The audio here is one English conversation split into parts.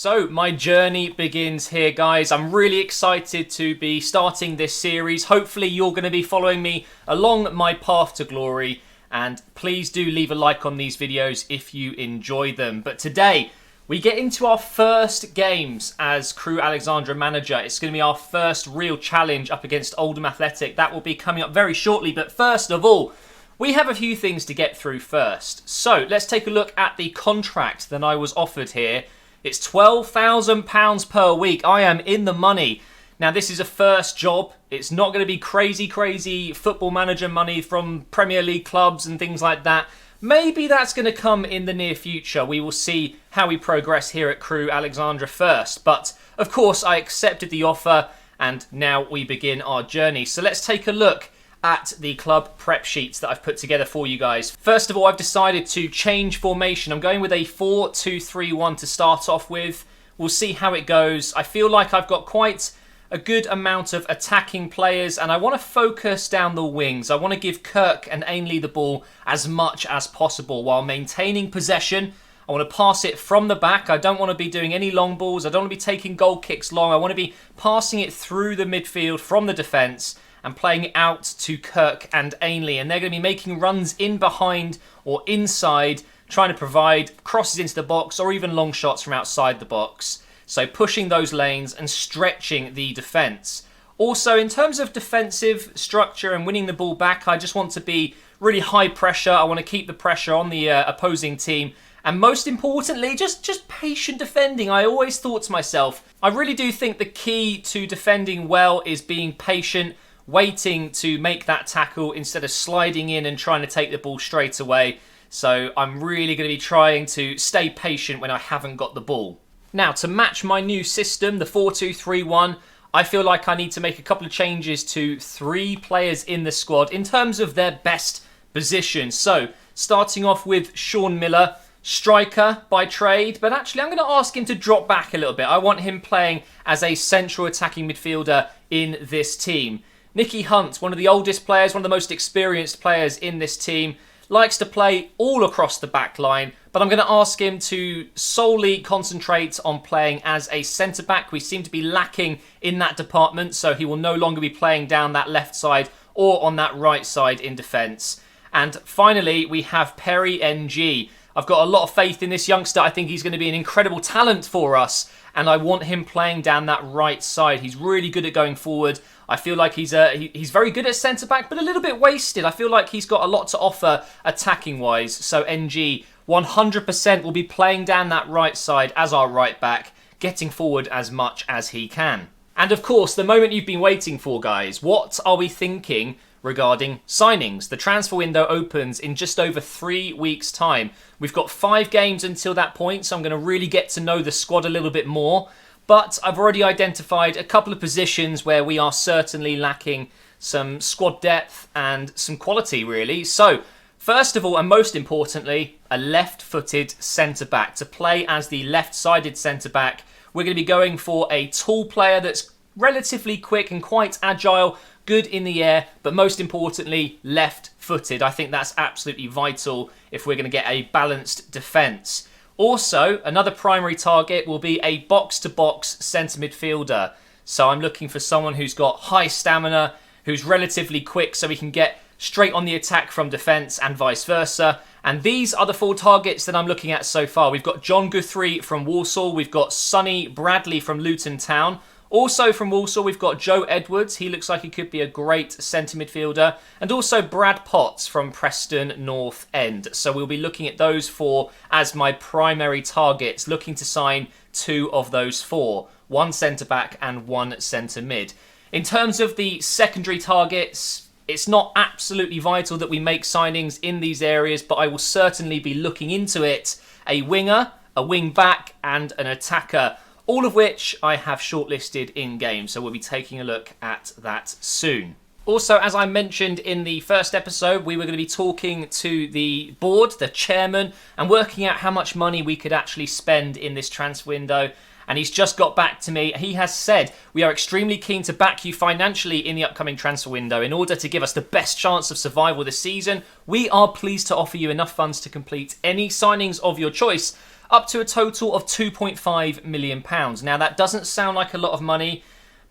So my journey begins here, guys. I'm really excited to be starting this series. Hopefully you're going to be following me along my path to glory, and please do leave a like on these videos if you enjoy them. But today we get into our first games as Crew Alexandra manager. It's going to be our first real challenge up against Oldham Athletic. That will be coming up very shortly, but first of all, we have a few things to get through first. So let's take a look at the contract that I was offered here. It's £12,000 per week. I am in the money. Now, this is a first job. It's not going to be crazy football manager money from Premier League clubs and things like that. Maybe that's going to come in the near future. We will see how we progress here at Crew Alexandra first. But, of course, I accepted the offer and now we begin our journey. So let's take a look at the club prep sheets that I've put together for you guys. First of all, I've decided to change formation. I'm going with a 4-2-3-1 to start off with. We'll see how it goes. I feel like I've got quite a good amount of attacking players and I want to focus down the wings. I want to give Kirk and Ainley the ball as much as possible while maintaining possession. I want to pass it from the back. I don't want to be doing any long balls. I don't want to be taking goal kicks long. I want to be passing it through the midfield from the defence and playing it out to Kirk and Ainley. And they're going to be making runs in behind or inside, trying to provide crosses into the box or even long shots from outside the box. So pushing those lanes and stretching the defence. Also, in terms of defensive structure and winning the ball back, I just want to be really high pressure. I want to keep the pressure on the opposing team. And most importantly, just patient defending. I always thought to myself, I really do think the key to defending well is being patient, waiting to make that tackle instead of sliding in and trying to take the ball straight away. So I'm really going to be trying to stay patient when I haven't got the ball. Now, to match my new system, the 4-2-3-1, I feel like I need to make a couple of changes to 3 players in the squad in terms of their best position. So, starting off with Sean Miller, striker by trade, but actually I'm going to ask him to drop back a little bit. I want him playing as a central attacking midfielder in this team. Nicky Hunt, one of the oldest players, one of the most experienced players in this team, likes to play all across the back line, but I'm going to ask him to solely concentrate on playing as a centre-back. We seem to be lacking in that department, so he will no longer be playing down that left side or on that right side in defence. And finally, we have Perry NG. I've got a lot of faith in this youngster. I think he's going to be an incredible talent for us, and I want him playing down that right side. He's really good at going forward. I feel like he's very good at centre-back, but a little bit wasted. I feel like he's got a lot to offer attacking-wise. So NG 100% will be playing down that right side as our right back, getting forward as much as he can. And of course, the moment you've been waiting for, guys. What are we thinking regarding signings? The transfer window opens in just over 3 weeks' time. We've got 5 games until that point, so I'm going to really get to know the squad a little bit more. But I've already identified a couple of positions where we are certainly lacking some squad depth and some quality, really. So, first of all, and most importantly, a left-footed centre-back. To play as the left-sided centre-back, we're going to be going for a tall player that's relatively quick and quite agile, good in the air, but most importantly, left-footed. I think that's absolutely vital if we're going to get a balanced defence. Also, another primary target will be a box-to-box centre midfielder. So I'm looking for someone who's got high stamina, who's relatively quick so we can get straight on the attack from defence and vice versa. And these are the 4 targets that I'm looking at so far. We've got John Guthrie from Walsall. We've got Sonny Bradley from Luton Town. Also from Walsall, we've got Joe Edwards. He looks like he could be a great centre midfielder. And also Brad Potts from Preston North End. So we'll be looking at those 4 as my primary targets, looking to sign 2 of those 4. 1 centre-back and 1 centre-mid. In terms of the secondary targets, it's not absolutely vital that we make signings in these areas, but I will certainly be looking into it. A winger, a wing-back and an attacker. All of which I have shortlisted in-game, so we'll be taking a look at that soon. Also, as I mentioned in the first episode, we were going to be talking to the board, the chairman, and working out how much money we could actually spend in this transfer window. And he's just got back to me. He has said, we are extremely keen to back you financially in the upcoming transfer window. In order to give us the best chance of survival this season, we are pleased to offer you enough funds to complete any signings of your choice. up to a total of £2.5 million. Now, that doesn't sound like a lot of money,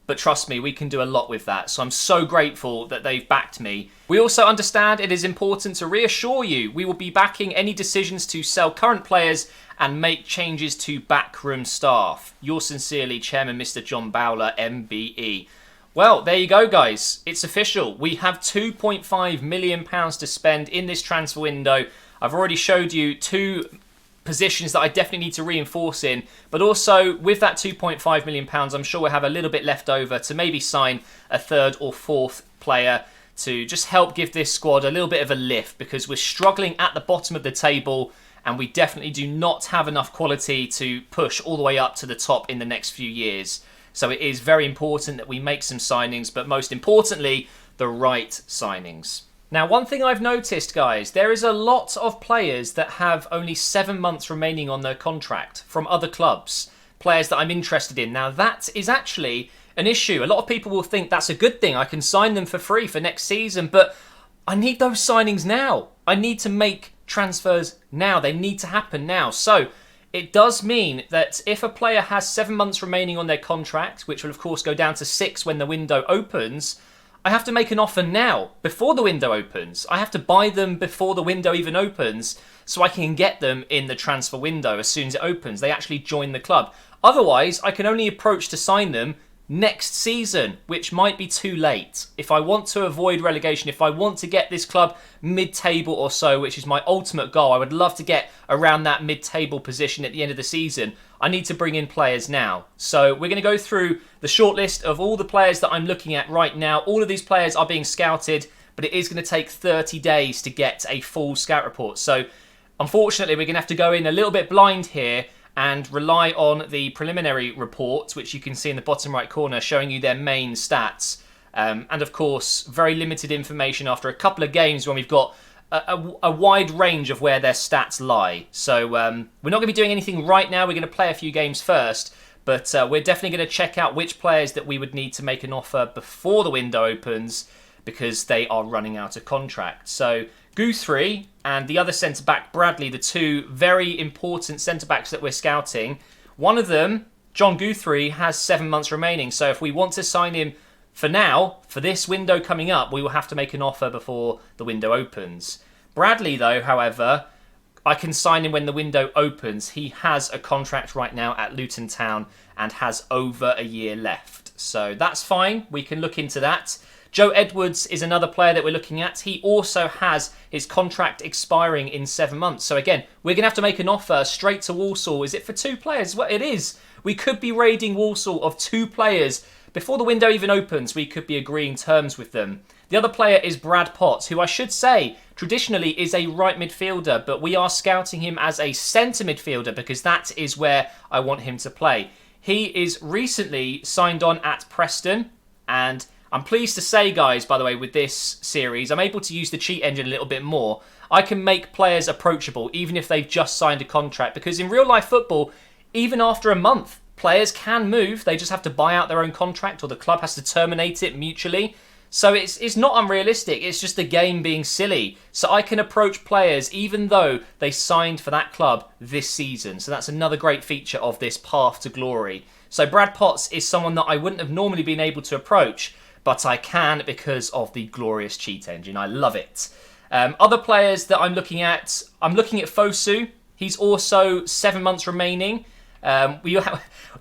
but trust me, we can do a lot with that. So I'm so grateful that they've backed me. We also understand it is important to reassure you we will be backing any decisions to sell current players and make changes to backroom staff. Yours sincerely, Chairman Mr. John Bowler, MBE. Well, there you go, guys. It's official. We have £2.5 million to spend in this transfer window. I've already showed you 2 positions that I definitely need to reinforce in, but also with that £2.5 million, I'm sure we'll have a little bit left over to maybe sign a 3rd or 4th player to just help give this squad a little bit of a lift, because we're struggling at the bottom of the table and we definitely do not have enough quality to push all the way up to the top in the next few years. So it is very important that we make some signings, but most importantly, the right signings. Now, one thing I've noticed, guys, there is a lot of players that have only 7 months remaining on their contract from other clubs, players that I'm interested in. Now, that is actually an issue. A lot of people will think that's a good thing. I can sign them for free for next season, but I need those signings now. I need to make transfers now. They need to happen now. So it does mean that if a player has 7 months remaining on their contract, which will of course go down to 6 when the window opens, I have to make an offer now, before the window opens. I have to buy them before the window even opens, so I can get them in the transfer window as soon as it opens. They actually join the club. Otherwise, I can only approach to sign them next season, which might be too late. If I want to avoid relegation, if I want to get this club mid-table or so, which is my ultimate goal, I would love to get around that mid-table position at the end of the season, I need to bring in players now. So we're going to go through the shortlist of all the players that I'm looking at right now. All of these players are being scouted, but it is going to take 30 days to get a full scout report. So unfortunately, we're going to have to go in a little bit blind here and rely on the preliminary report, which you can see in the bottom right corner, showing you their main stats. And of course, very limited information after a couple of games when we've got a wide range of where their stats lie. So we're not going to be doing anything right now. We're going to play a few games first, but we're definitely going to check out which players that we would need to make an offer before the window opens, because they are running out of contract. So Guthrie and the other centre-back, Bradley, the 2 very important centre-backs that we're scouting. One of them, John Guthrie, has 7 months remaining. So if we want to sign him for now, for this window coming up, we will have to make an offer before the window opens. Bradley, though, however, I can sign him when the window opens. He has a contract right now at Luton Town and has over a year left. So that's fine. We can look into that. Joe Edwards is another player that we're looking at. He also has his contract expiring in 7 months. So again, we're going to have to make an offer straight to Walsall. Is it for 2 players? Well, it is. We could be raiding Walsall of 2 players. Before the window even opens, we could be agreeing terms with them. The other player is Brad Potts, who I should say traditionally is a right midfielder, but we are scouting him as a centre midfielder because that is where I want him to play. He is recently signed on at Preston, and I'm pleased to say, guys, by the way, with this series, I'm able to use the cheat engine a little bit more. I can make players approachable, even if they've just signed a contract, because in real life football, even after a month, players can move. They just have to buy out their own contract, or the club has to terminate it mutually. So it's not unrealistic. It's just the game being silly. So I can approach players even though they signed for that club this season. So that's another great feature of this path to glory. So Brad Potts is someone that I wouldn't have normally been able to approach, but I can because of the glorious cheat engine. I love it. Other players that I'm looking at Fosu. He's also 7 months remaining.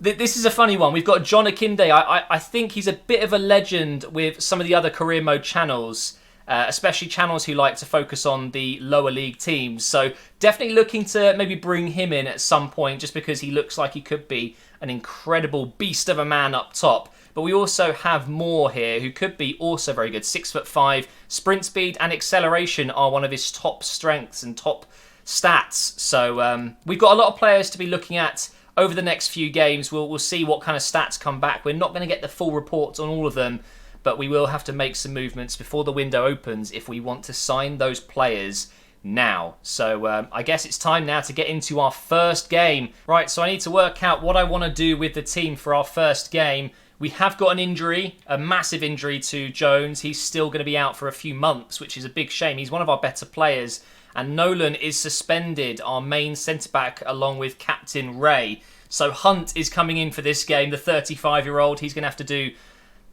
This is a funny one. We've got John Akinde. I think he's a bit of a legend with some of the other career mode channels, especially channels who like to focus on the lower league teams. So definitely looking to maybe bring him in at some point, just because he looks like he could be an incredible beast of a man up top. But we also have Moore here, who could be also very good. 6'5", sprint speed and acceleration are one of his top strengths and top stats. So we've got a lot of players to be looking at over the next few games. We'll see what kind of stats come back. We're not going to get the full reports on all of them, but we will have to make some movements before the window opens if we want to sign those players now. So I guess it's time now to get into our first game. Right, so I need to work out what I want to do with the team for our first game. We have got an injury, a massive injury to Jones. He's still going to be out for a few months, which is a big shame. He's one of our better players, And Nolan is suspended, our main centre-back, along with Captain Ray. So Hunt is coming in for this game, the 35-year-old. He's going to have to do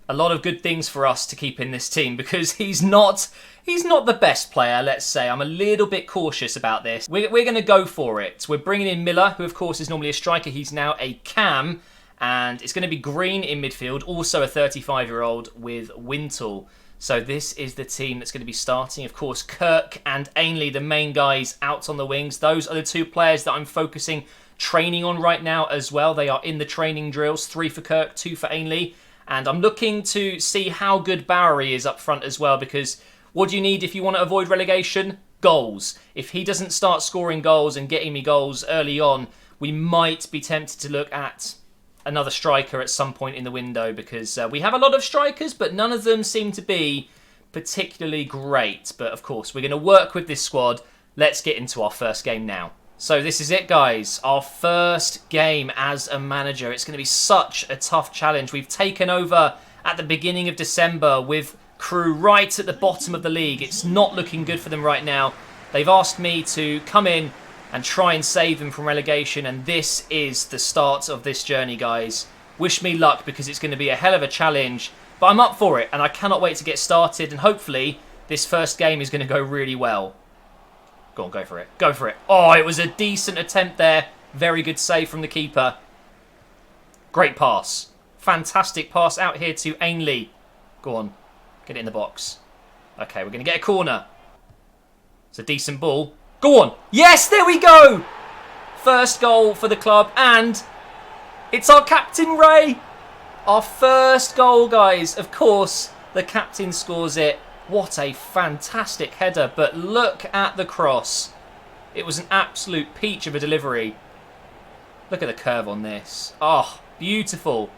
a lot of good things for us to keep in this team because he's not the best player, let's say. I'm a little bit cautious about this. We're going to go for it. We're bringing in Miller, who of course is normally a striker. He's now a cam. And it's going to be Green in midfield, also a 35-year-old with Wintle. So this is the team that's going to be starting. Of course, Kirk and Ainley, the main guys, out on the wings. Those are the two players that I'm focusing training on right now as well. They are in the training drills. 3 for Kirk, 2 for Ainley. And I'm looking to see how good Bowery is up front as well, because what do you need if you want to avoid relegation? Goals. If he doesn't start scoring goals and getting me goals early on, we might be tempted to look at another striker at some point in the window, because we have a lot of strikers, but none of them seem to be particularly great. But of course, we're going to work with this squad. Let's get into our first game now. So this is it, guys. Our first game as a manager. It's going to be such a tough challenge. We've taken over at the beginning of December with Crew right at the bottom of the league. It's not looking good for them right now. They've asked me to come in and try and save them from relegation, and this is the start of this journey, guys. Wish me luck, because it's going to be a hell of a challenge, but I'm up for it, and I cannot wait to get started, and hopefully this first game is going to go really well. Go on, go for it. Go for it. Oh, it was a decent attempt there. Very good save from the keeper. Great pass. Fantastic pass out here to Ainley. Go on, get it in the box. Okay, we're going to get a corner. It's a decent ball. Go on. Yes, there we go. First goal for the club, and it's our Captain Ray. Our first goal, guys. Of course, the captain scores it. What a fantastic header, but look at the cross. It was an absolute peach of a delivery. Look at the curve on this. Oh, beautiful.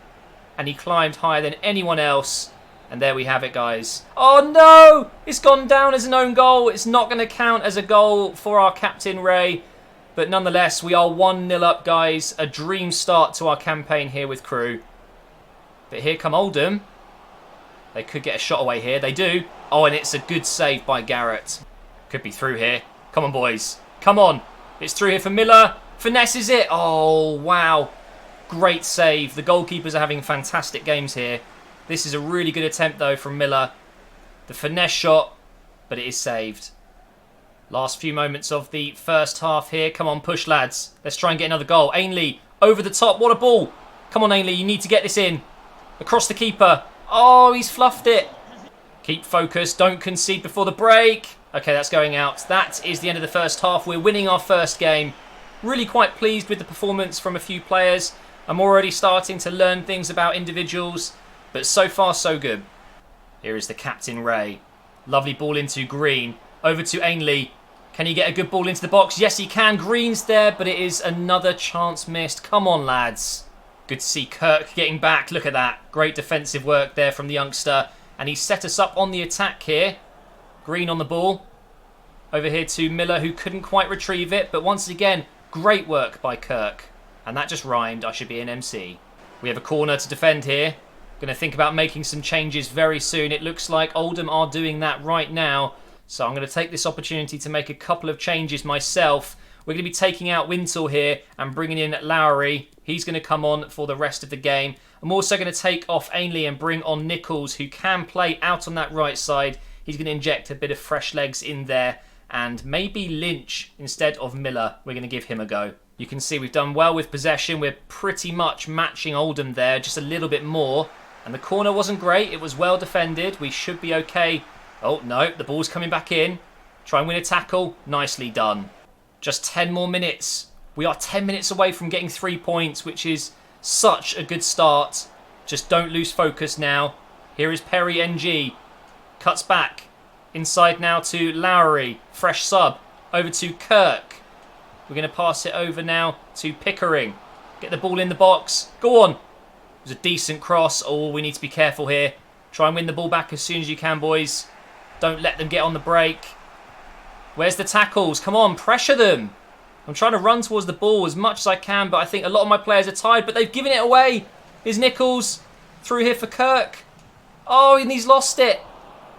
And he climbed higher than anyone else. And there we have it, guys. Oh no! It's gone down as an own goal. It's not going to count as a goal for our Captain Ray. But nonetheless, we are 1-0 up, guys. A dream start to our campaign here with Crew. But here come Oldham. They could get a shot away here. They do. Oh, and it's a good save by Garrett. Could be through here. Come on, boys. Come on. It's through here for Miller. Finesses it. Oh, wow. Great save. The goalkeepers are having fantastic games here. This is a really good attempt, though, from Miller. The finesse shot, but it is saved. Last few moments of the first half here. Come on, push, lads. Let's try and get another goal. Ainley, over the top. What a ball. Come on, Ainley. You need to get this in. Across the keeper. Oh, he's fluffed it. Keep focused. Don't concede before the break. Okay, that's going out. That is the end of the first half. We're winning our first game. Really quite pleased with the performance from a few players. I'm already starting to learn things about individuals. But so far, so good. Here is the Captain Ray. Lovely ball into Green. Over to Ainley. Can he get a good ball into the box? Yes, he can. Green's there, but it is another chance missed. Come on, lads. Good to see Kirk getting back. Look at that. Great defensive work there from the youngster. And he set us up on the attack here. Green on the ball. Over here to Miller, who couldn't quite retrieve it. But once again, great work by Kirk. And that just rhymed. I should be an MC. We have a corner to defend here. Going to think about making some changes very soon. It looks like Oldham are doing that right now. So I'm going to take this opportunity to make a couple of changes myself. We're going to be taking out Wintle here and bringing in Lowry. He's going to come on for the rest of the game. I'm also going to take off Ainley and bring on Nichols, who can play out on that right side. He's going to inject a bit of fresh legs in there. And maybe Lynch instead of Miller. We're going to give him a go. You can see we've done well with possession. We're pretty much matching Oldham there, just a little bit more. And the corner wasn't great. It was well defended. We should be okay. Oh, no. The ball's coming back in. Try and win a tackle. Nicely done. Just 10 more minutes. We are 10 minutes away from getting 3 points, which is such a good start. Just don't lose focus now. Here is Perry NG. Cuts back. Inside now to Lowry. Fresh sub. Over to Kirk. We're going to pass it over now to Pickering. Get the ball in the box. Go on. It was a decent cross. Oh, we need to be careful here. Try and win the ball back as soon as you can, boys. Don't let them get on the break. Where's the tackles? Come on, pressure them. I'm trying to run towards the ball as much as I can, but I think a lot of my players are tired, but they've given it away. Here's Nichols. Through here for Kirk. Oh, and he's lost it.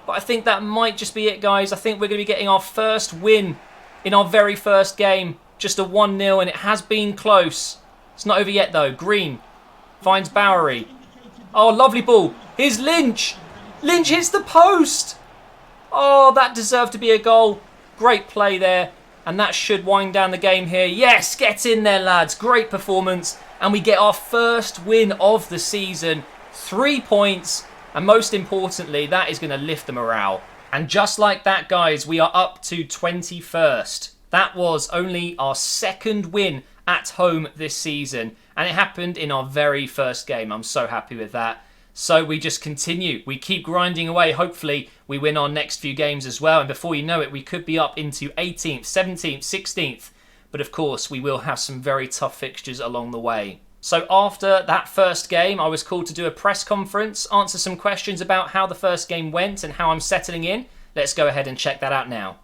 But I think that might just be it, guys. I think we're going to be getting our first win in our very first game. Just a 1-0, and it has been close. It's not over yet, though. Green finds Bowery. Oh, lovely ball. Here's Lynch. Lynch hits the post. Oh, that deserved to be a goal. Great play there. And that should wind down the game here. Yes, get in there, lads. Great performance. And we get our first win of the season. 3 points. And most importantly, that is going to lift the morale. And just like that, guys, we are up to 21st. That was only our second win at home this season. And it happened in our very first game. I'm so happy with that. So we just continue. We keep grinding away. Hopefully, we win our next few games as well. And before you know it, we could be up into 18th, 17th, 16th. But of course, we will have some very tough fixtures along the way. So after that first game, I was called to do a press conference, answer some questions about how the first game went and how I'm settling in. Let's go ahead and check that out now.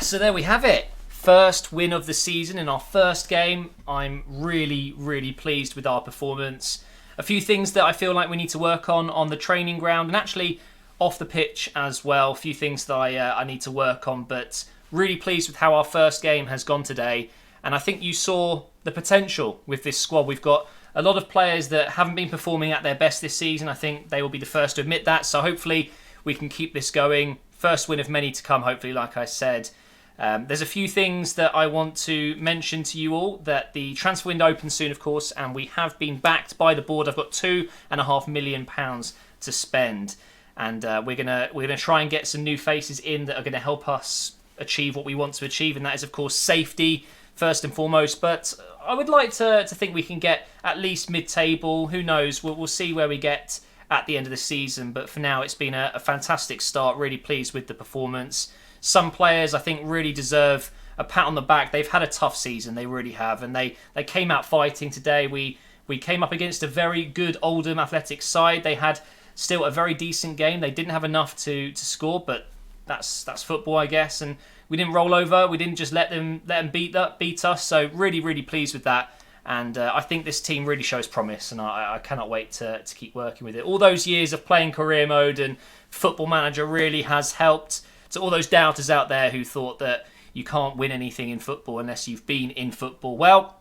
So there we have it. First win of the season in our first game. I'm really, really pleased with our performance. A few things that I feel like we need to work on the training ground and actually off the pitch as well. A few things that I need to work on, but really pleased with how our first game has gone today. And I think you saw the potential with this squad. We've got a lot of players that haven't been performing at their best this season. I think they will be the first to admit that. So hopefully we can keep this going. First win of many to come, hopefully, like I said. There's a few things that I want to mention to you all. That the transfer window opens soon, of course, and we have been backed by the board. I've got £2.5 million to spend, and we're gonna try and get some new faces in that are going to help us achieve what we want to achieve, and that is, of course, safety first and foremost. But I would like to think we can get at least mid-table. Who knows? We'll see where we get at the end of the season. But for now, it's been a fantastic start. Really pleased with the performance. Some players, I think, really deserve a pat on the back. They've had a tough season. They really have. And they came out fighting today. We came up against a very good Oldham Athletic side. They had still a very decent game. They didn't have enough to score, but that's football, I guess. And we didn't roll over. We didn't just let them beat us. So really, really pleased with that. And I think this team really shows promise. And I cannot wait to keep working with it. All those years of playing career mode and Football Manager really has helped. To all those doubters out there who thought that you can't win anything in football unless you've been in football. Well,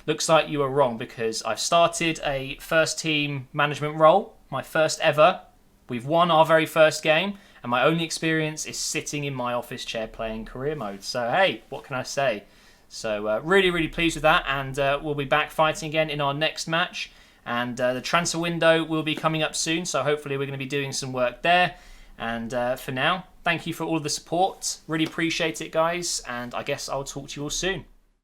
looks like you were wrong, because I've started a first team management role, my first ever. We've won our very first game, and my only experience is sitting in my office chair playing career mode. So, hey, what can I say? So, really, really pleased with that, and we'll be back fighting again in our next match. And the transfer window will be coming up soon, so hopefully we're going to be doing some work there. And for now, thank you for all of the support. Really appreciate it, guys. And I guess I'll talk to you all soon.